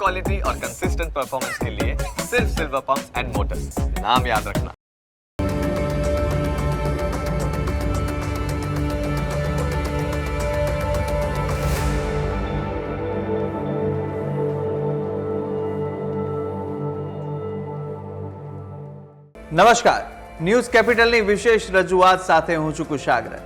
Quality और consistent performance के लिए सिर्फ सिल्वर पंप्स एंड मोटर्स, नाम याद रखना। નમસ્કાર, ન્યૂઝ કેપિટલની વિશેષ રજૂઆત સાથે હું છું કુશાગ્ર।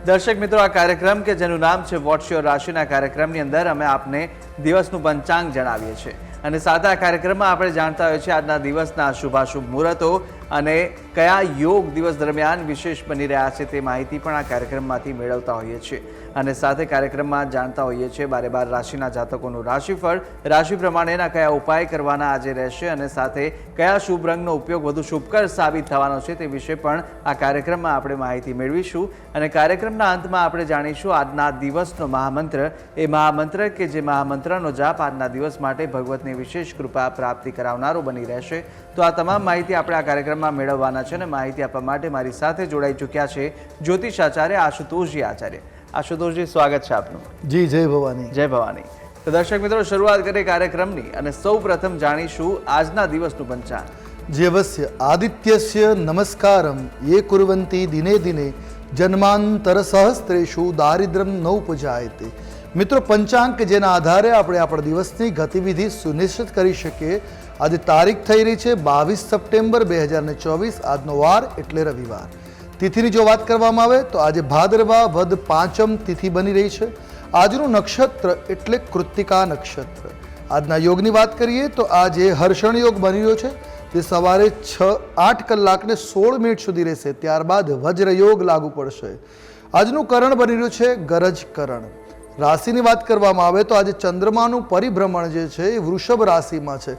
દર્શક મિત્રો, આ કાર્યક્રમ કે જેનું નામ છે વોટ્સ યોર રાશિના કાર્યક્રમની અંદર અમે આપને દિવસનું પંચાંગ જણાવીએ છીએ અને સાથે આ કાર્યક્રમમાં આપણે જાણતા હોઈએ છીએ આજના દિવસના શુભાશુભ મુહૂર્તો અને કયા યોગ દિવસ દરમિયાન વિશેષ બની રહ્યા છે તે માહિતી પણ આ કાર્યક્રમમાંથી મેળવતા હોઈએ છીએ અને સાથે કાર્યક્રમમાં જાણતા હોઈએ છીએ બારે બાર રાશિના જાતકોનું રાશિફળ, રાશિ પ્રમાણેના કયા ઉપાય કરવાના આજે રહેશે અને સાથે કયા શુભ રંગનો ઉપયોગ વધુ શુભકર સાબિત થવાનો છે તે વિશે પણ આ કાર્યક્રમમાં આપણે માહિતી મેળવીશું અને કાર્યક્રમના અંતમાં આપણે જાણીશું આજના દિવસનો મહામંત્ર, એ મહામંત્ર કે જે મહામંત્રનો જાપ આજના દિવસ માટે ભગવતની વિશેષ કૃપા પ્રાપ્તિ કરાવનારો બની રહેશે। તો આ તમામ માહિતી આપણે આ કાર્યક્રમમાં મેળવવાના છે અને માહિતી આપવા માટે મારી સાથે જોડાઈ ચૂક્યા છે જ્યોતિષાચાર્ય આશુતોષજી આચાર્ય। આશુતોષજી, સ્વાગત છે આપનું। જી, જય ભવાની। જય ભવાની। તો દર્શક મિત્રો, શરૂઆત કરીએ કાર્યક્રમની અને સૌ પ્રથમ જાણીશું આજના દિવસનું પંચાંગ। જી અવશ્ય। આદિત્યસ્ય નમસ્કારમ યે કુર્વંતિ દિને દિને જન્માંતર સહસ્ત્રેષુ દારિદ્ર્યમ ન ઉપજાયતે। મિત્રો, પંચાંગ કે જેના આધારે આપણે આપણા દિવસની ગતિવિધિ સુનિશ્ચિત કરી શકીએ। આજે તારીખ થઈ રહી છે 22 સપ્ટેમ્બર 2024, આજનો વાર એટલે રવિવાર। તિથિની જો વાત કરવામાં આવે તો આજે ભાદરવા વદ પાંચમ તિથિ બની રહી છે। આજનું નક્ષત્ર એટલે કૃત્તિકા નક્ષત્ર। આજના યોગની વાત કરીએ તો આજે હર્ષણ યોગ બની રહ્યો છે, તે સવારે 8 કલાકને 16 મિનિટ સુધી રહેશે, ત્યારબાદ વજ્ર યોગ લાગુ પડશે। આજનું કરણ બની રહ્યું છે ગરજ કરણ। રાશિની વાત કરવામાં આવે તો આજે ચંદ્રમાનું પરિભ્રમણ જે છે એ વૃષભ રાશિમાં છે,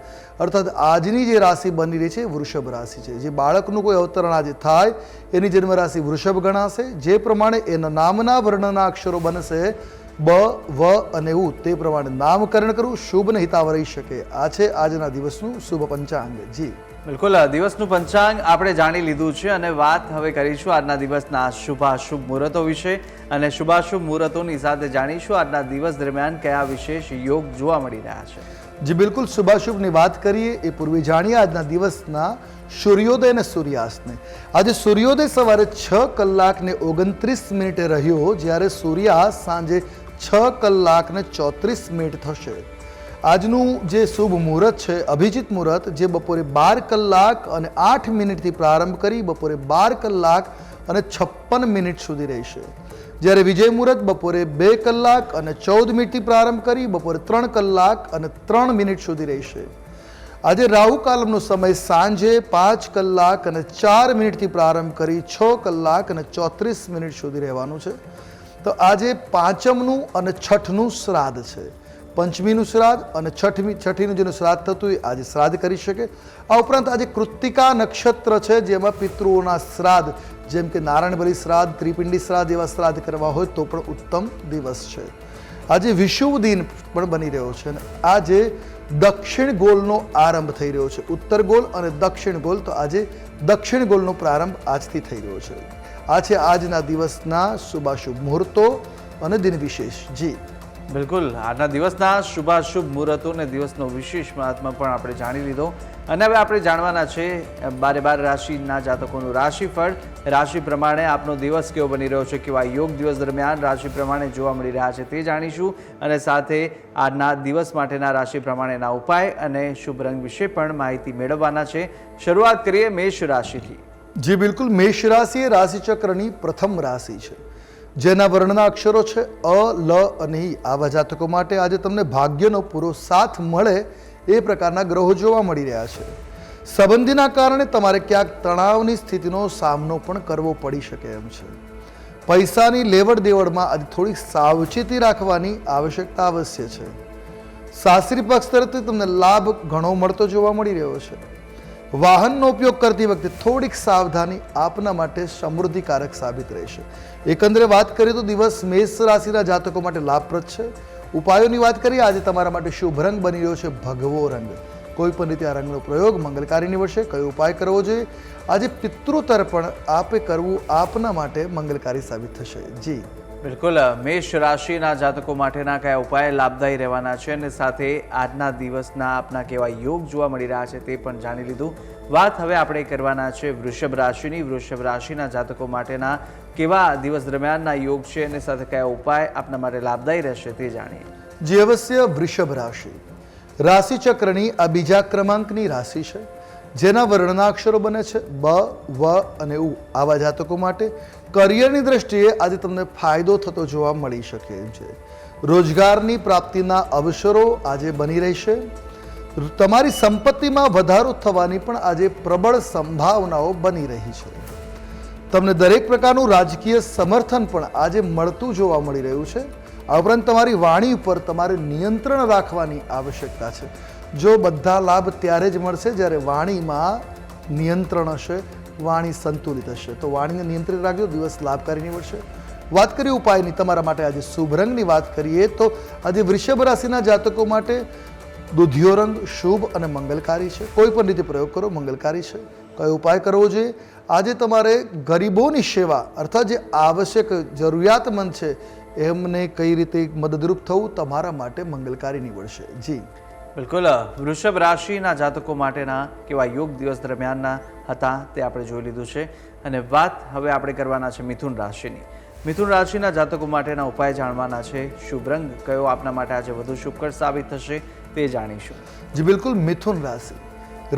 અર્થાત આજની જે રાશિ બની રહી છે એ વૃષભ રાશિ છે। જે બાળકનું કોઈ અવતરણ આજે થાય એની જન્મ રાશિ વૃષભ ગણાશે। જે પ્રમાણે એના નામના વર્ણના અક્ષરો બનશે બ, વ અને ઉ, તે પ્રમાણે નામકરણ કરવું શુભ ને હિતાવ રહી શકે। આ છે આજના દિવસનું શુભ પંચાંગ। જી બિલકુલ, દિવસનું પંચાંગ આપણે જાણી લીધું છે અને વાત હવે કરીશું આજના દિવસના શુભાશુભ મુહૂર્તો વિશે અને શુભાશુભ મુહૂર્તોની સાથે જાણીશું આજના દિવસ દરમિયાન કયા વિશેષ યોગ જોવા મળી રહ્યા છે। જી બિલકુલ, શુભાશુભની વાત કરીએ એ પૂર્વે જાણીએ આજના દિવસના સૂર્યોદય અને સૂર્યાસ્તને। આજે સૂર્યોદય સવારે 6 કલાકને 29 મિનિટે રહ્યો, જ્યારે સૂર્યાસ્ત સાંજે 6 કલાકને 34 મિનિટ થશે। આજનું જે શુભ મુહૂર્ત છે અભિજીત મુહૂર્ત, જે બપોરે 12 કલાક અને 8 મિનિટથી પ્રારંભ કરી બપોરે 12 કલાક અને 56 મિનિટ સુધી રહેશે, જ્યારે વિજય મુહૂર્ત બપોરે 2 કલાક અને 14 મિનિટથી પ્રારંભ કરી બપોરે 3 કલાક અને 3 મિનિટ સુધી રહેશે। આજે રાહુ કાલમનો સમય સાંજે 5 કલાક અને 4 મિનિટથી પ્રારંભ કરી 6 કલાક અને 34 મિનિટ સુધી રહેવાનું છે। તો આજે પાંચમનું અને છઠનું શ્રાદ્ધ છે। પંચમીનું શ્રાદ્ધ અને છઠ્ઠીનું જેનું શ્રાદ્ધ થતું હોય આજે શ્રાદ્ધ કરી શકે। આ ઉપરાંત આજે કૃત્તિકા નક્ષત્ર છે, જેમાં પિતૃઓના શ્રાદ્ધ જેમ કે નારાયણ બલિ શ્રાદ્ધ, ત્રિપિંડી શ્રાદ્ધ એવા શ્રાદ્ધ કરવા હોય તો પણ ઉત્તમ દિવસ છે। આજે વિષુવ દિન પણ બની રહ્યો છે અને આજે દક્ષિણ ગોળનો આરંભ થઈ રહ્યો છે। ઉત્તર ગોળ અને દક્ષિણ ગોળ, તો આજે દક્ષિણ ગોળનો પ્રારંભ આજથી થઈ રહ્યો છે। આ છે આજના દિવસના શુભાશુભ મુહૂર્તો અને દિન વિશેષ। જી બિલકુલ, આજના દિવસના શુભાશુભ મુહૂર્તો અને દિવસનો વિશેષ મહાત્મા પણ આપણે જાણી લીધો અને હવે આપણે જાણવાના છે બારે બાર રાશિના જાતકોનું રાશિફળ। રાશિ પ્રમાણે આપનો દિવસ કેવો બની રહ્યો છે, કેવા યોગ દિવસ દરમિયાન રાશિ પ્રમાણે જોવા મળી રહ્યા છે તે જાણીશું અને સાથે આજના દિવસ માટેના રાશિ પ્રમાણેના ઉપાય અને શુભ રંગ વિશે પણ માહિતી મેળવવાના છે। શરૂઆત કરીએ મેષ રાશિથી। જી બિલકુલ, મેષ રાશિ એ રાશિચક્રની પ્રથમ રાશિ છે, જેના વર્ણના અક્ષરો છે અ, લ અને ઈ। આવા જાતકો માટે આજે તમને ભાગ્યનો પૂરો સાથ મળે એ પ્રકારના ગ્રહો જોવા મળી રહ્યા છે। સંબંધીના કારણે તમારે ક્યાંક તણાવની સ્થિતિનો સામનો પણ કરવો પડી શકે એમ છે। પૈસાની લેવડ દેવડમાં આજે થોડી સાવચેતી રાખવાની આવશ્યકતા અવશ્ય છે। સાસરી પક્ષ તરફથી તમને લાભ ઘણો મળતો જોવા મળી રહ્યો છે। વાહનનો ઉપયોગ કરતી વખતે થોડીક સાવધાની આપના માટે સમૃદ્ધિકારક સાબિત રહેશે। એકંદરે વાત કરીએ તો દિવસ મેષ રાશિના જાતકો માટે લાભપ્રદ છે। ઉપાયોની વાત કરીએ, આજે તમારા માટે શુભ રંગ બની રહ્યો છે ભગવો રંગ। કોઈ પણ રીતે આ રંગનો પ્રયોગ મંગલકારી નીવડશે। કયો ઉપાય કરવો જોઈએ? આજે પિતૃ તર્પણ આપે કરવું આપના માટે મંગલકારી સાબિત થશે। જી બિલકુલ મેષ રાશિના જાતકો માટેના કયા ઉપાય લાભદાયી રહેવાના છે અને સાથે આજના દિવસના આપના કેવા યોગ જોવા મળી રહ્યા છે તે પણ જાણી લીધું. વાત હવે આપણે કરવાના છે વૃષભ રાશિની. વૃષભ રાશિના જાતકો માટેના કેવા દિવસ દરમિયાનના યોગ છે અને સાથે કયા ઉપાય આપના માટે લાભદાયી રહેશે તે જાણીએ. જે અવશ્ય વૃષભ રાશિ રાશિ ચક્રની આ બીજા ક્રમાંકની રાશિ છે, જેના વર્ણના અક્ષરો બને છે બ, વ અને ઉ. આવા જાતકો માટે કરિયરની દ્રષ્ટિએ આજે તમને ફાયદો થતો જોવા મળી શકે એમ છે. રોજગારની પ્રાપ્તિના અવસરો આજે બની રહેશે. તમારી સંપત્તિમાં વધારો થવાની પણ આજે પ્રબળ સંભાવનાઓ બની રહી છે. તમને દરેક પ્રકારનું રાજકીય સમર્થન પણ આજે મળતું જોવા મળી રહ્યું છે. આ ઉપરાંત તમારી વાણી ઉપર તમારે નિયંત્રણ રાખવાની આવશ્યકતા છે. જો બધા લાભ ત્યારે જ મળશે જ્યારે વાણીમાં નિયંત્રણ હશે, વાણી સંતુલિત હશે. તો વાણીને નિયંત્રિત રાખજો, દિવસ લાભકારી નીવડશે. વાત કરીએ ઉપાયની, તમારા માટે આજે શુભ રંગની વાત કરીએ તો આજે વૃષભ રાશિના જાતકો માટે દૂધિયો રંગ શુભ અને મંગલકારી છે. કોઈ પણ રીતે પ્રયોગ કરો, મંગલકારી છે. કયો ઉપાય કરવો જોઈએ? આજે તમારે ગરીબોની સેવા અર્થાત જે આવશ્યક જરૂરિયાતમંદ છે એમને કઈ રીતે મદદરૂપ થવું તમારા માટે મંગલકારી નીવડશે. જી બિલકુલ વૃષભ રાશિના જાતકો માટેના કેવા યોગ દિવસ દરમિયાનના હતા તે આપણે જોઈ લીધું છે. અને વાત હવે આપણે કરવાના છે મિથુન રાશિની. મિથુન રાશિના જાતકો માટેના ઉપાય જાણવાના છે. શુભ રંગ કયો આપના માટે આજે વધુ શુભકર સાબિત થશે તે જાણીશું. જી બિલકુલ, મિથુન રાશિ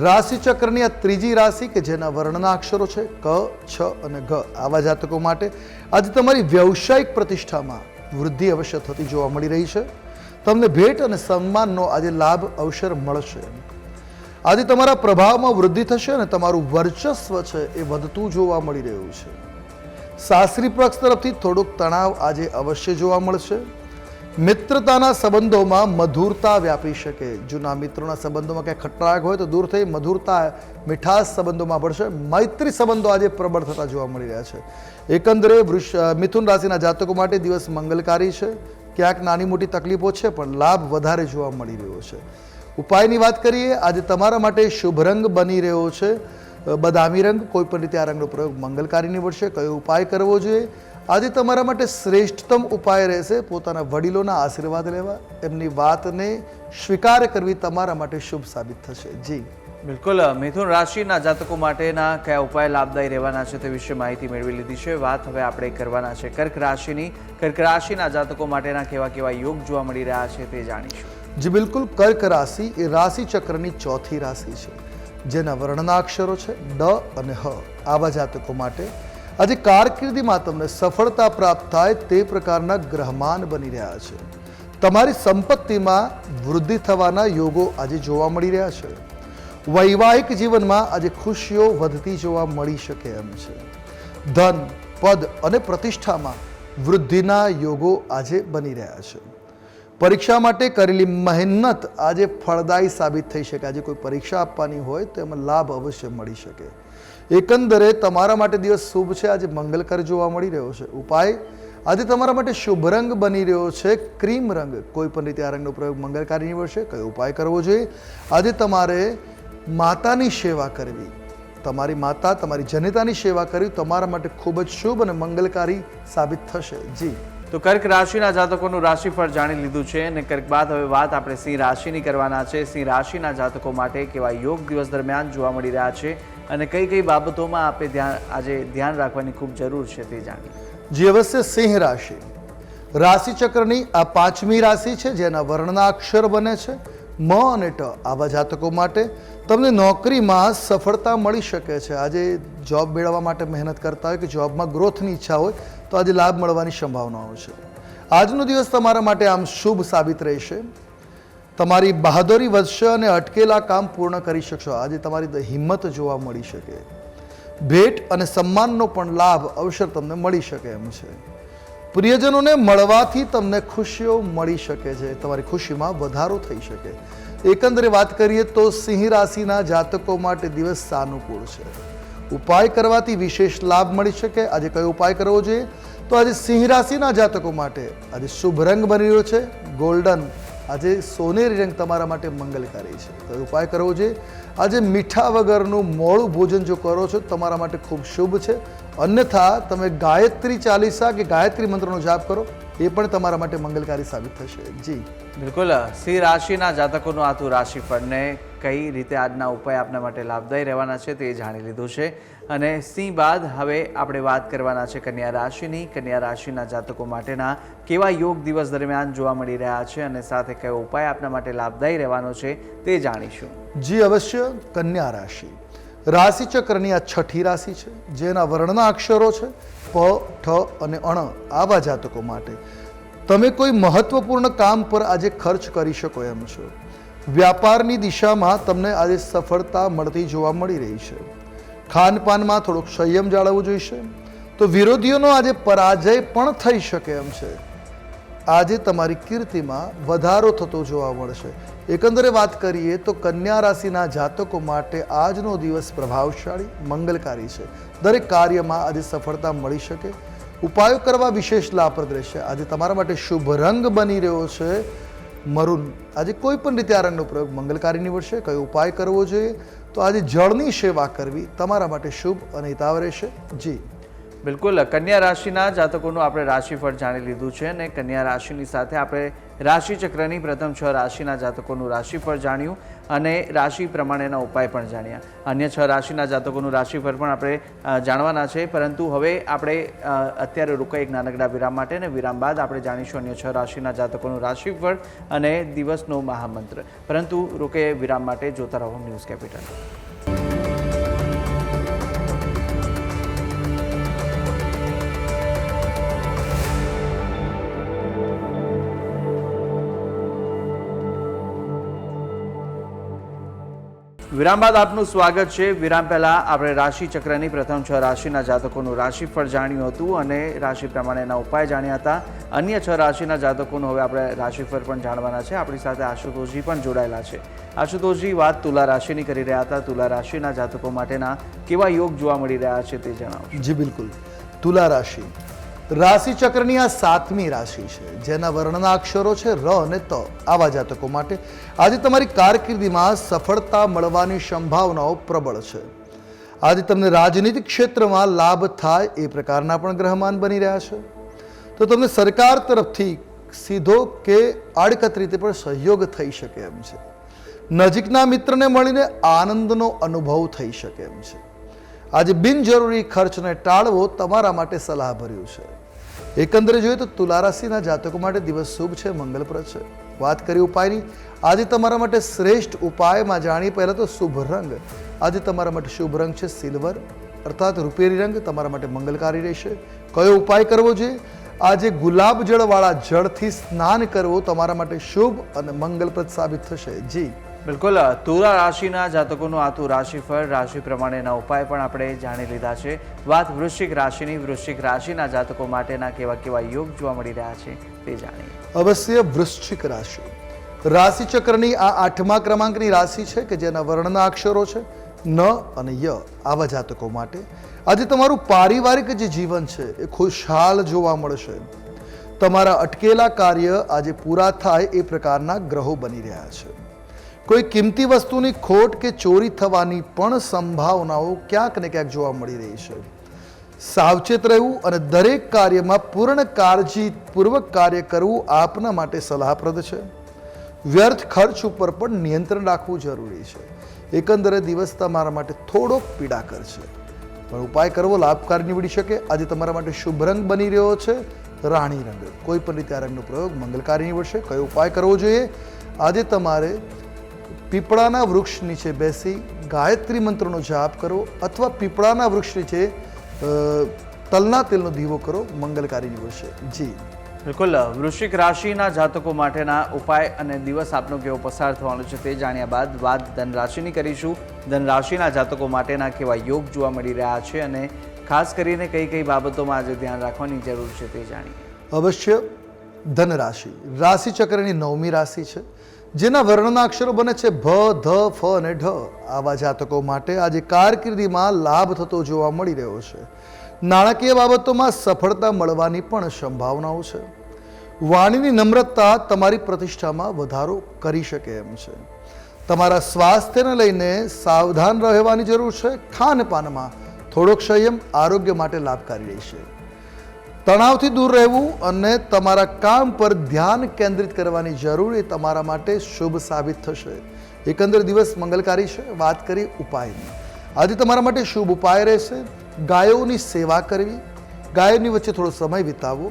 રાશિ ચક્રની આ ત્રીજી રાશિ કે જેના વર્ણના અક્ષરો છે ક, છ અને ઘ. આવા જાતકો માટે આજે તમારી વ્યવસાયિક પ્રતિષ્ઠામાં વૃદ્ધિ અવશ્ય થતી જોવા મળી રહી છે. તમને ભેટ અને સન્માનનો આજે લાભ અવસર મળશે. આજે તમારા પ્રભાવમાં વૃદ્ધિ થશે અને તમારું વર્ચસ્વ છે એ વધતું જોવા મળી રહ્યું છે. સાસરી પક્ષ તરફથી થોડુંક તણાવ આજે અવશ્ય જોવા મળશે. મિત્રતાના સંબંધોમાં મધુરતા વ્યાપી શકે. જૂના મિત્રોના સંબંધોમાં ક્યાંય ખટરાગ હોય તો દૂર થઈ મધુરતા, મીઠાશ સંબંધોમાં પડશે. મૈત્રી સંબંધો આજે પ્રબળ થતા જોવા મળી રહ્યા છે. એકંદરે મિથુન રાશિના જાતકો માટે દિવસ મંગલકારી છે. ક્યાંક નાની મોટી તકલીફો છે પણ લાભ વધારે જોવા મળી રહ્યો છે. ઉપાયની વાત કરીએ, આજે તમારા માટે શુભ રંગ બની રહ્યો છે બદામી રંગ. કોઈ પણ રીતે આ રંગનો પ્રયોગ મંગલકારી નીવડશે. કયો ઉપાય કરવો જોઈએ? આજે તમારા માટે શ્રેષ્ઠતમ ઉપાય રહેશે પોતાના વડીલોના આશીર્વાદ લેવા. એમની વાતને સ્વીકાર કરવી તમારા માટે શુભ સાબિત થશે. જી બિલકુલ મિથુન રાશિના જાતકો માટેના કયા ઉપાય લાભદાયી રહેવાના છે તે વિશે માહિતી મેળવી લીધી છે. વાત હવે આપણે કરવાના છે કર્ક રાશિની. કર્ક રાશિના જાતકો માટેના કેવા કેવા યોગ જોવા મળી રહ્યા છે તે જાણીશું. જી બિલકુલ, કર્ક રાશિ એ રાશિ ચક્રની ચોથી રાશિ છે, જેના વર્ણના અક્ષરો છે ડ અને હ. આવા જાતકો માટે આજે કારકિર્દીમાં તમને સફળતા પ્રાપ્ત થાય તે પ્રકારના ગ્રહમાન બની રહ્યા છે. તમારી સંપત્તિમાં વૃદ્ધિ થવાના યોગો આજે જોવા મળી રહ્યા છે. વૈવાહિક જીવનમાં આજે ખુશીઓ વધતી જોવા મળી શકે એમ છે. ધન, પદ અને પ્રતિષ્ઠામાં વૃદ્ધિના યોગો આજે બની રહ્યા છે. પરીક્ષા માટે કરેલી મહેનત આજે ફળદાયી સાબિત થઈ શકે. આજે કોઈ પરીક્ષા આપવાની હોય તો એમાં લાભ અવશ્ય મળી શકે. એકંદરે તમારા માટે દિવસ શુભ છે. આજે મંગલકર જોવા મળી રહ્યો છે. ઉપાય આજે તમારા માટે શુભ રંગ બની રહ્યો છે ક્રીમ રંગ. કોઈ પણ રીતે આ રંગનો પ્રયોગ મંગલકારી નીવડશે. કયો ઉપાય કરવો જોઈએ? આજે તમારે માતાની સેવા કરવી. તમારી માતા, તમારી જનતાની સેવા કરવી તમારા માટે ખૂબ જ શુભ અને મંગલકારી સાબિત થશે. જી તો કર્ક રાશિના જાતકોનું રાશિફળ જાણી લીધું છે અને કર્ક બાદ હવે વાત આપણે સિંહ રાશિની કરવાના છે. સિંહ રાશિના જાતકો માટે કેવા યોગ દિવસ દરમિયાન જોવા મળી રહ્યા છે અને કઈ કઈ બાબતોમાં આપણે આજે ધ્યાન રાખવાની ખૂબ જરૂર છે તે જાણીએ. જે અવશ્ય સિંહ રાશિ રાશિ ચક્રની આ પાંચમી રાશિ છે, જેના વર્ણના અક્ષર બને છે મ અને ટ. આવા જાતકો માટે તમને નોકરીમાં સફળતા મળી શકે છે. આજે જોબ મેળવવા માટે મહેનત કરતા હોય કે જોબમાં ગ્રોથની ઈચ્છા હોય તો આજે લાભ મળવાની સંભાવનાઓ છે. આજનો દિવસ તમારા માટે આમ શુભ સાબિત રહેશે. તમારી બહાદુરી વધશે અને અટકેલા કામ પૂર્ણ કરી શકશો. આજે તમારી હિંમત જોવા મળી શકે. ભેટ અને સન્માનનો પણ લાભ અવસર તમને મળી શકે એમ છે. પ્રિયજનોને મળવાથી તમને ખુશીઓ મળી શકે છે. તમારી ખુશીમાં વધારો થઈ શકે. એકંદરે વાત કરીએ તો સિંહ રાશિના જાતકો માટે દિવસ સાનુકૂળ છે. ઉપાય કરવાથી વિશેષ લાભ મળી શકે. આજે કયો ઉપાય કરવો જોઈએ? તો આજે સિંહ રાશિના જાતકો માટે આજે શુભ રંગ બની રહ્યો છે ગોલ્ડન. આજે સોનેરી રંગ તમારા માટે મંગલકારી છે. કયો ઉપાય કરવો જોઈએ? આજે મીઠા વગરનું મોડું ભોજન જો કરો છો તમારા માટે ખૂબ શુભ છે. અન્યથા તમે ગાયત્રી ચાલીસા કે ગાયત્રી મંત્રનો જાપ કરો, એ પણ તમારા માટે મંગલકારી સાબિત થશે. જી બિલકુલ. સિંહ રાશિના જાતકોનું આતું રાશિફળને કઈ રીતે આજના ઉપાય આપના માટે લાભદાયી રહેવાના છે તે જાણી લીધું છે. અને સિંહ બાદ હવે આપણે વાત કરવાના છે કન્યા રાશિની. કન્યા રાશિના જાતકો માટેના કેવા યોગ દિવસ દરમિયાન જોવા મળી રહ્યા છે અને સાથે કયો ઉપાય આપના માટે લાભદાયી રહેવાનો છે તે જાણીશું. જી અવશ્ય. કન્યા રાશિ રાશિ ચક્રની આ છઠ્ઠી રાશિ છે, જેના વર્ણના અક્ષરો છે પ, ઠ અને અણ. આવા જાતકો માટે તમે કોઈ મહત્વપૂર્ણ કામ પર આજે ખર્ચ કરી શકો એમ છો. વ્યાપારની દિશામાં તમને આજે સફળતા મળતી જોવા મળી રહી છે. ખાનપાનમાં થોડોક સંયમ જાળવવું જોઈશે. તો વિરોધીઓનો આજે પરાજય પણ થઈ શકે એમ છે. આજે તમારી કીર્તિમાં વધારો થતો જોવા મળશે. એકંદરે વાત કરીએ તો કન્યા રાશિના જાતકો માટે આજનો દિવસ પ્રભાવશાળી મંગલકારી છે. દરેક કાર્યમાં આજે સફળતા મળી શકે. ઉપાયો કરવા વિશેષ લાભપ્રદ રહેશે. આજે તમારા માટે શુભ રંગ બની રહ્યો છે મરૂન. આજે કોઈ પણ રીતે આ રંગનો પ્રયોગ મંગલકારી નીવડશે. કયો ઉપાય કરવો જોઈએ? તો આજે જળની સેવા કરવી તમારા માટે શુભ અને હિતાવ રહેશે. જી બિલકુલ. કન્યા રાશિના જાતકોનું આપણે રાશિફળ જાણી લીધું છે અને કન્યા રાશિની સાથે આપણે રાશિચક્રની પ્રથમ 6 રાશિના જાતકોનું રાશિફળ જાણ્યું અને રાશિ પ્રમાણેના ઉપાય પણ જાણ્યા. અન્ય 6 રાશિના જાતકોનું રાશિફળ પણ આપણે જાણવાના છે, પરંતુ હવે આપણે અત્યારે રોકાઈ એક નાનકડા વિરામ માટે અને વિરામ બાદ આપણે જાણીશું અન્ય 6 રાશિના જાતકોનું રાશિફળ અને દિવસનો મહામંત્ર. પરંતુ રોકાઈ વિરામ માટે જોતા રહો ન્યૂઝ કેપિટલ. વિરામ બાદ આપનું સ્વાગત છે. વિરામ પહેલા આપણે રાશિ ચક્રની પ્રથમ 6 રાશિના જાતકોનું રાશિફળ જાણ્યું હતું અને રાશિ પ્રમાણેના ઉપાય જાણ્યા હતા. અન્ય 6 રાશિના જાતકોનું હવે આપણે રાશિફળ પણ જાણવાના છે. આપણી સાથે આશુતોષજી પણ જોડાયેલા છે. આશુતોષજી, વાત તુલા રાશિની કરી રહ્યા હતા. તુલા રાશિના જાતકો માટેના કેવા યોગ જોવા મળી રહ્યા છે તે જણાવો. જી બિલકુલ. તુલા રાશિ રાશિ ચક્રની આ 7મી રાશિ છે, જેના વર્ણના અક્ષરો છે ર અને ત. આવા જાતકો માટે આજે તમારી કારકિર્દીમાં સફળતા મળવાની સંભાવનાઓ પ્રબળ છે. આજે તમને રાજનીતિક ક્ષેત્રમાં લાભ થાય એ પ્રકારના પણ ગ્રહમાન બની રહ્યા છે. તો તમને સરકાર તરફથી સીધો કે આડકત રીતે પણ સહયોગ થઈ શકે એમ છે. નજીકના મિત્રને મળીને આનંદનો અનુભવ થઈ શકે એમ છે. આજે બિનજરૂરી ખર્ચને ટાળવો તમારા માટે સલાહભર્યું છે. એકંદરે જોઈએ તો તુલા રાશિના જાતકો માટે દિવસ શુભ છે, મંગલપ્રદ છે. વાત કરી ઉપાયની, આજે તમારા માટે શ્રેષ્ઠ ઉપાયમાં જાણીએ પહેલાં તો શુભ રંગ. આજે તમારા માટે શુભ રંગ છે સિલ્વર અર્થાત રૂપેરી રંગ. તમારા માટે મંગલકારી રહેશે. કયો ઉપાય કરવો જોઈએ? આજે ગુલાબ જળવાળા જળથી સ્નાન કરવું તમારા માટે શુભ અને મંગલપ્રદ સાબિત થશે. જી બિલકુલ. તુલા રાશિના જાતકોનું આતું રાશિફળ, રાશિ પ્રમાણેના ઉપાય પણ આપણે જાણી લીધા છે. વાત વૃશ્ચિક રાશિની. વૃશ્ચિક રાશિના જાતકો માટેના કેવા કેવા યોગ જોવા મળી રહ્યા છે તે જાણીએ. અવશ્ય. વૃશ્ચિક રાશિ રાશિ ચક્રની આ 8મા ક્રમાંકની રાશિ છે કે જેના વર્ણના અક્ષરો છે ન અને ય. આવા જાતકો માટે આજે તમારું પારિવારિક જે જીવન છે એ ખુશહાલ જોવા મળશે. તમારા અટકેલા કાર્ય આજે પૂરા થાય એ પ્રકારના ગ્રહો બની રહ્યા છે. કોઈ કિંમતી વસ્તુની ખોટ કે ચોરી થવાની પણ સંભાવનાઓ ક્યાંક ને ક્યાંક જોવા મળી રહી છે. સાવચેત રહેવું અને દરેક કાર્યમાં પૂર્ણ કાળજીપૂર્વક કાર્ય કરવું આપના માટે સલાહપ્રદ છે. વ્યર્થ ખર્ચ ઉપર પણ નિયંત્રણ રાખવું જરૂરી છે. એકંદરે દિવસ તમારા માટે થોડોક પીડાકર છે, પણ ઉપાય કરવો લાભકારી નીવડી શકે. આજે તમારા માટે શુભ રંગ બની રહ્યો છે રાણી રંગ. કોઈ પણ રીતે આ રંગનો પ્રયોગ મંગલકારી નીવડશે. કયો ઉપાય કરવો જોઈએ? આજે તમારે પીપળાના વૃક્ષ નીચે બેસી ગાયત્રી મંત્રનો જાપ કરો અથવા પીપળાના વૃક્ષ નીચે તલના તેલનો દીવો કરો. મંગલકારી નીવડશે. જી બિલકુલ. વૃશ્ચિક રાશિના જાતકો માટેના ઉપાય અને દિવસ આપનો કેવો પસાર થવાનો છે તે જાણ્યા બાદ વાત ધન રાશિની કરીશું. ધન રાશિના જાતકો માટેના કેવા યોગ જોવા મળી રહ્યા છે અને ખાસ કરીને કઈ કઈ બાબતોમાં આજે ધ્યાન રાખવાની જરૂર છે તે જાણીએ. અવશ્ય. ધન રાશિ રાશિ ચક્રની 9મી રાશિ છે, જેના વર્ણના અક્ષરો બને છે ભ, ધ, ફ અને ઢ. આવા જાતકો માટે આજે કારકિર્દીમાં લાભ થતો જોવા મળી રહ્યો છે. નાણાકીય બાબતોમાં સફળતા મળવાની પણ સંભાવનાઓ છે. વાણીની નમ્રતા તમારી પ્રતિષ્ઠામાં વધારો કરી શકે એમ છે. તમારા સ્વાસ્થ્યને લઈને સાવધાન રહેવાની જરૂર છે. ખાનપાનમાં થોડોક સંયમ આરોગ્ય માટે લાભકારી રહેશે. તણાવથી દૂર રહેવું અને તમારા કામ પર ધ્યાન કેન્દ્રિત કરવાની જરૂર એ તમારા માટે શુભ સાબિત થશે. એકંદર દિવસ મંગલકારી છે. વાત કરીએ ઉપાયની. આજે તમારા માટે શુભ ઉપાય રહેશે ગાયોની સેવા કરવી, ગાયોની વચ્ચે થોડો સમય વિતાવવો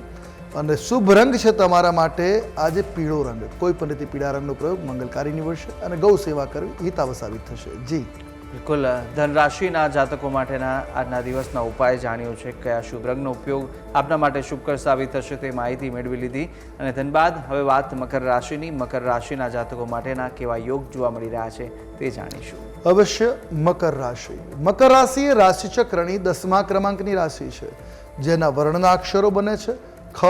અને શુભ રંગ છે તમારા માટે આજે પીળો રંગ. કોઈ પણ રીતે પીળા રંગનો પ્રયોગ મંગલકારી નીવડશે અને ગૌ સેવા કરવી હિતાવ સાબિત થશે. જી બિલકુલ, ધનરાશિના જાતકો માટેના આજના દિવસના ઉપાય જાણ્યો છે. કયા શુભ રંગનો ઉપયોગ આપના માટે શુભકર સાબિત થશે તે માહિતી મેળવી લીધી. અને ધનબાદ હવે વાત મકર રાશિની. મકર રાશિના જાતકો માટેના કેવા યોગ જોવા મળી રહ્યા છે તે જાણીશું. અવશ્ય મકર રાશિ. મકર રાશિ એ રાશિચક્રની 10મા ક્રમાંકની રાશિ છે, જેના વર્ણના અક્ષરો બને છે ખ,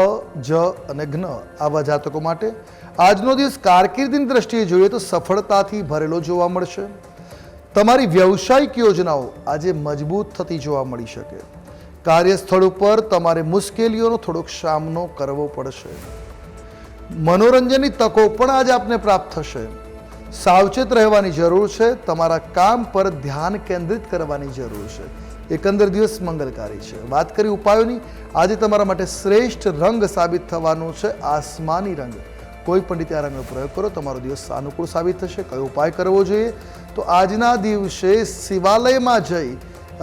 જ અને જ્ઞ. આવા જાતકો માટે આજનો દિવસ કારકિર્દીની દ્રષ્ટિએ જોઈએ તો સફળતાથી ભરેલો જોવા મળશે. તમારી વ્યવસાયિક યોજનાઓ આજે મજબૂત થતી જોવા મળી શકે. કાર્યસ્થળ ઉપર તમારે મુશ્કેલીઓનો થોડોક સામનો કરવો પડશે. મનોરંજનની તકો પણ આજે આપને પ્રાપ્ત થશે. સાવચેત રહેવાની જરૂર છે. તમારા કામ પર ધ્યાન કેન્દ્રિત કરવાની જરૂર છે. એકંદર દિવસ મંગલકારી છે. વાત કરી ઉપાયોની. આજે તમારા માટે શ્રેષ્ઠ રંગ સાબિત થવાનું છે આસમાની રંગ. કોઈ પણ રીતે આ રંગનો પ્રયોગ કરો, તમારો દિવસ અનુકૂળ સાબિત થશે. કયો ઉપાય કરવો જોઈએ? તો આજના દિવસે શિવાલયમાં જઈ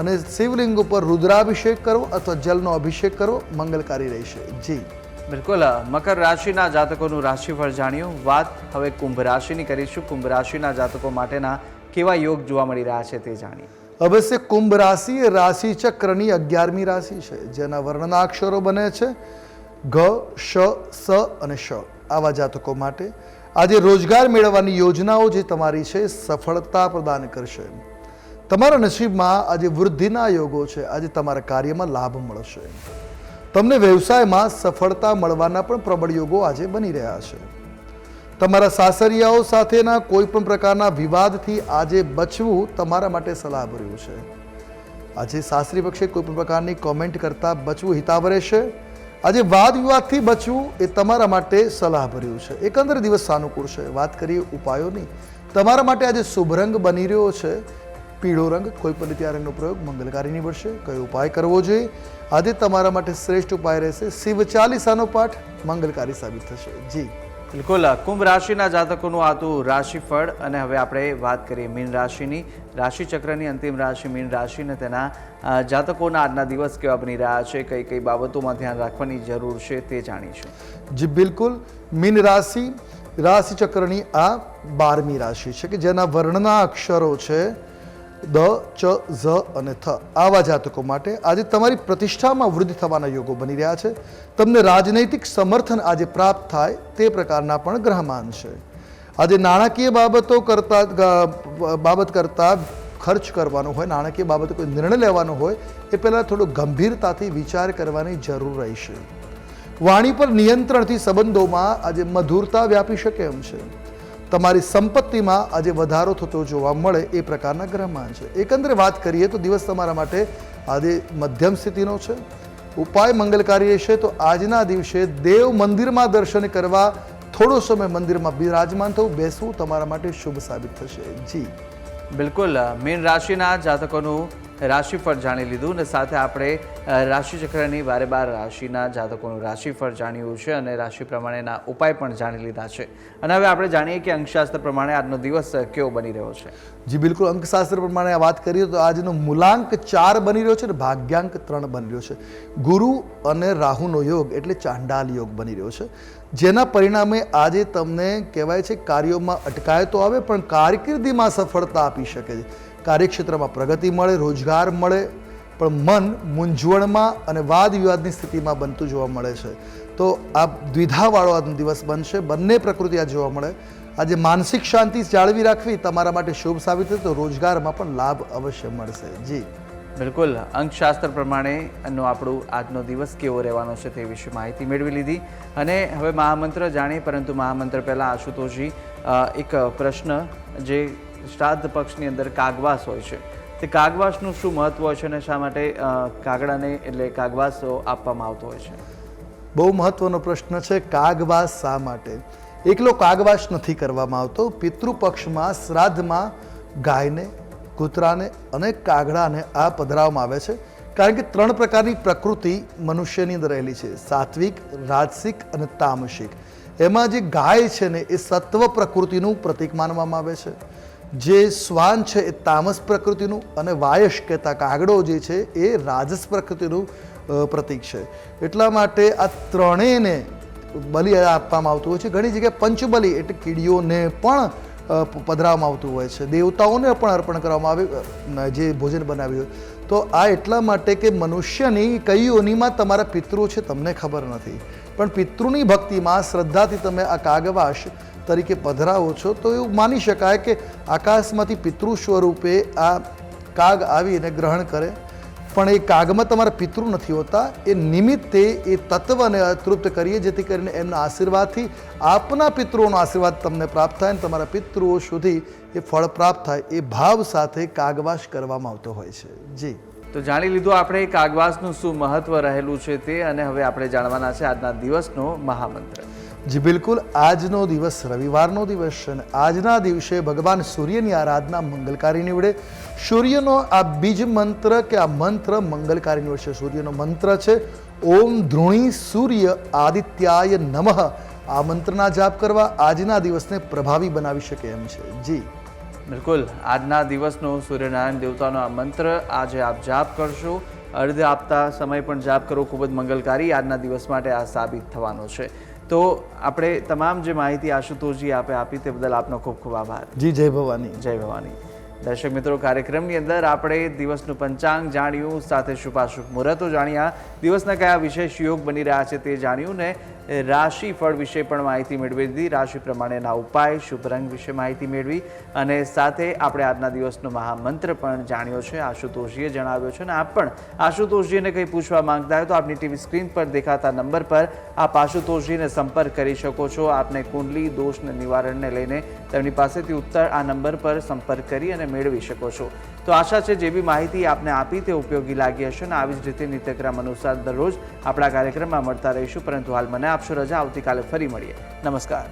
અને શિવલિંગ ઉપર રુદ્રાભિષેક કરવો અથવા જલનો અભિષેક કરવો મંગલકારી રહેશે. જી બિલકુલ, મકર રાશિના જાતકોનું રાશિફળ જાણ્યું. વાત હવે કુંભ રાશિની કરીશું. કુંભ રાશિના જાતકો માટેના કેવા યોગ જોવા મળી રહ્યા છે તે જાણીએ. અવશ્ય કુંભ રાશિ એ રાશિ ચક્રની 11મી રાશિ છે, જેના વર્ણના અક્ષરો બને છે ઘ, શ, સ અને શ. આવા જાતકો માટે આજે રોજગાર મેળવવાની યોજનાઓ જે તમારી છે સફળતા પ્રદાન કરશે. તમારા નસીબમાં આજે વૃદ્ધિના યોગો છે. આજે તમારા કાર્યમાં લાભ મળશે. તમને વ્યવસાયમાં સફળતા મળવાના પણ પ્રબળ યોગો આજે બની રહ્યા છે. તમારા સાસરિયાઓ સાથેના કોઈ પણ પ્રકારના વિવાદથી આજે બચવું તમારા માટે સલાહભર્યું છે. આજે સાસરી પક્ષે કોઈ પણ પ્રકારની કોમેન્ટ કરતા બચવું હિતાવ રહેશે. આજે વાદ વિવાદથી બચવું એ તમારા માટે સલાહભર્યું છે. એકંદર દિવસ સાનુકૂળ છે. વાત કરીએ ઉપાયોની. તમારા માટે આજે શુભ રંગ બની રહ્યો છે પીળો રંગ. કોઈ પણ રીતે આ રંગનો પ્રયોગ મંગલકારી નીવડશે. કયો ઉપાય કરવો જોઈએ? આજે તમારા માટે શ્રેષ્ઠ ઉપાય રહેશે શિવ ચાલીસાનો પાઠ. મંગલકારી સાબિત થશે. જી બિલકુલ, કુંભ રાશિના જાતકોનું હતું રાશિફળ. અને હવે આપણે વાત કરીએ મીન રાશિની. રાશિચક્રની અંતિમ રાશિ મીન રાશિ અને તેના જાતકોના આજના દિવસ કેવા બની રહ્યા છે, કઈ કઈ બાબતોમાં ધ્યાન રાખવાની જરૂર છે તે જાણીશું. જી બિલકુલ, મીન રાશિ રાશિચક્રની આ 12મી રાશિ છે કે જેના વર્ણના અક્ષરો છે દ, ચ, ઝ અને થ. આવા જાતકો માટે આજે તમારી પ્રતિષ્ઠામાં વૃદ્ધિ થવાના યોગો બની રહ્યા છે. તમને રાજનૈતિક સમર્થન આજે પ્રાપ્ત થાય તે પ્રકારના પણ ગ્રહમાન છે. આજે નાણાકીય બાબત કરતાં ખર્ચ કરવાનો હોય, નાણાકીય બાબતે કોઈ નિર્ણય લેવાનો હોય એ પહેલાં થોડો ગંભીરતાથી વિચાર કરવાની જરૂર રહેશે. વાણી પર નિયંત્રણથી સંબંધોમાં આજે મધુરતા વ્યાપી શકે એમ છે. તમારી સંપત્તિમાં આજે વધારો થતો જોવા મળે એ પ્રકારના ગ્રહમાન છે. એકંદરે વાત કરીએ તો દિવસ તમારા માટે આજે મધ્યમ સ્થિતિનો છે. ઉપાય મંગલકારી રહેશે. તો આજના દિવસે દેવ મંદિરમાં દર્શન કરવા થોડો સમય મંદિરમાં બિરાજમાન થવું, બેસવું તમારા માટે શુભ સાબિત થશે. જી બિલકુલ, મીન રાશિના જાતકોનું રાશિફળ જાણી લીધું અને સાથે આપણે રાશિચક્રની 12 રાશિના જાતકોનું રાશિફળ જાણ્યું છે અને રાશિ પ્રમાણેના ઉપાય પણ જાણી લીધા છે. અને હવે આપણે જાણીએ કે અંકશાસ્ત્ર પ્રમાણે આજનો દિવસ કેવો બની રહ્યો છે. જી બિલકુલ, અંકશાસ્ત્ર પ્રમાણે વાત કરીએ તો આજનો મૂલાંક 4 બની રહ્યો છે અને ભાગ્યાંક 3 બની રહ્યો છે. ગુરુ અને રાહુનો યોગ એટલે ચાંડાલ યોગ બની રહ્યો છે, જેના પરિણામે આજે તમને કહેવાય છે કાર્યોમાં અટકાયતો આવે પણ કારકિર્દીમાં સફળતા આપી શકે છે. કાર્યક્ષેત્રમાં પ્રગતિ મળે, રોજગાર મળે, પણ મન મૂંઝવણમાં અને વાદ વિવાદની સ્થિતિમાં બનતું જોવા મળે છે. તો આ દ્વિધાવાળો આજનો દિવસ બનશે. બંને પ્રકૃતિ આ જોવા મળે. આજે માનસિક શાંતિ જાળવી રાખવી તમારા માટે શુભ સાબિત થશે. તો રોજગારમાં પણ લાભ અવશ્ય મળશે. જી બિલકુલ, અંકશાસ્ત્ર પ્રમાણેનો આપણો આજનો દિવસ કેવો રહેવાનો છે તે વિશે માહિતી મેળવી લીધી. અને હવે મહામંત્ર જાણીએ, પરંતુ મહામંત્ર પહેલાં આશુતોષજી એક પ્રશ્ન, જે શ્રાદ્ધ પક્ષની અંદર કાગવાસ હોય છે તે કાગવાસનું શું મહત્વ હોય છે અને શા માટે કાગડાને એટલે કાગવાસ આપવામાં આવતો હોય છે? બહુ મહત્વનો પ્રશ્ન છે, કાગવાસ શા માટે? એકલો કાગવાસ નથી કરવામાં આવતો. પિતૃપક્ષમાં શ્રાદ્ધમાં ગાયને, કૂતરાને અને કાગડાને આ પધરાવવામાં આવે છે, કારણ કે 3 પ્રકારની પ્રકૃતિ મનુષ્યની અંદર રહેલી છે, સાત્વિક, રાજસિક અને તામસિક. એમાં જે ગાય છે ને એ સત્વ પ્રકૃતિનું પ્રતીક માનવામાં આવે છે, જે શ્વાન છે એ તામસ પ્રકૃતિનું, અને વાયશ કહેતા કાગડો જે છે એ રાજસ પ્રકૃતિનું પ્રતીક છે. એટલા માટે આ ત્રણેયને બલિ આપવામાં આવતું હોય છે. ઘણી જગ્યાએ પંચબલિ એટલે કીડીઓને પણ પધરાવવામાં આવતું હોય છે, દેવતાઓને પણ અર્પણ કરવામાં આવે જે ભોજન બનાવ્યું હોય. તો આ એટલા માટે કે મનુષ્યની કઈ યોનિમાં તમારા પિતૃ છે તમને ખબર નથી, પણ પિતૃની ભક્તિમાં શ્રદ્ધાથી તમે આ કાગવાસ તરીકે પધરાવો છો તો એવું માની શકાય કે આકાશમાંથી પિતૃ સ્વરૂપે આ કાગ આવીને ગ્રહણ કરે. પણ એ કાગમાં તમારા પિતૃ નથી હોતા, એ નિમિત્તે એ તત્વને તૃપ્ત કરીએ જેથી કરીને એમના આશીર્વાદથી આપના પિતૃઓનો આશીર્વાદ તમને પ્રાપ્ત થાય અને તમારા પિતૃઓ સુધી એ ફળ પ્રાપ્ત થાય, એ ભાવ સાથે કાગવાસ કરવામાં આવતો હોય છે. જી, તો જાણી લીધું આપણે કાગવાસનું શું મહત્વ રહેલું છે તે, અને હવે આપણે જાણવાના છે આજના દિવસનો મહામંત્ર. જી બિલકુલ. આજનો દિવસ રવિવારનો દિવસ છે અને આજના દિવસે ભગવાન સૂર્યની આરાધના મંગલકારી નીવડે. સૂર્યનો આ બીજ મંત્ર કે આ મંત્ર મંગલકારી નીવડશે. સૂર્યનો મંત્ર છે ઓમ ધ્રુણી સૂર્ય આદિત્યાય નમઃ. આ મંત્રના જાપ કરવા આજના દિવસને પ્રભાવી બનાવી શકે એમ છે. જી બિલકુલ. આજના દિવસનો સૂર્યનારાયણ દેવતાનો આ મંત્ર આજે આપ જાપ કરશો, અર્ધ આપતા સમય પણ જાપ કરો, ખૂબ જ મંગલકારી આજના દિવસ માટે આ સાબિત થવાનો છે. તો આપણે તમામ જે માહિતી આશુતોષજી આપે આપી તે બદલ આપનો ખૂબ ખૂબ આભાર. જી, જય ભવાની. જય ભવાની. દર્શક મિત્રો, કાર્યક્રમની અંદર આપણે દિવસનું પંચાંગ જાણ્યું, સાથે શુભાશુભ મુહૂર્તો જાણ્યા, દિવસના કયા વિશેષ યોગ બની રહ્યા છે તે જાણ્યું, ને રાશિફળ વિશે પણ માહિતી મેળવી દીધી, રાશિ પ્રમાણેના ઉપાય, શુભ રંગ વિશે માહિતી મેળવી, અને સાથે આપણે આજના દિવસનો મહામંત્ર પણ જાણ્યો છે, આશુતોષજીએ જણાવ્યો છે. અને આપ પણ આશુતોષજીને કંઈ પૂછવા માંગતા હોય તો આપની ટીવી સ્ક્રીન પર દેખાતા નંબર પર આપ આશુતોષજીને સંપર્ક કરી શકો છો. આપને કુંડલી દોષને નિવારણને લઈને તેમની પાસેથી ઉત્તર આ નંબર પર સંપર્ક કરી અને મેળવી શકો છો. તો આશા છે જે બી માહિતી આપને આપી તે ઉપયોગી લાગી હશે, અને આવી જ રીતે નિત્યક્રમ અનુસાર દરરોજ આપણા કાર્યક્રમમાં મળતા રહીશું. પરંતુ હાલ મને આપશો રજા, આવતીકાલે ફરી મળીએ. નમસ્કાર.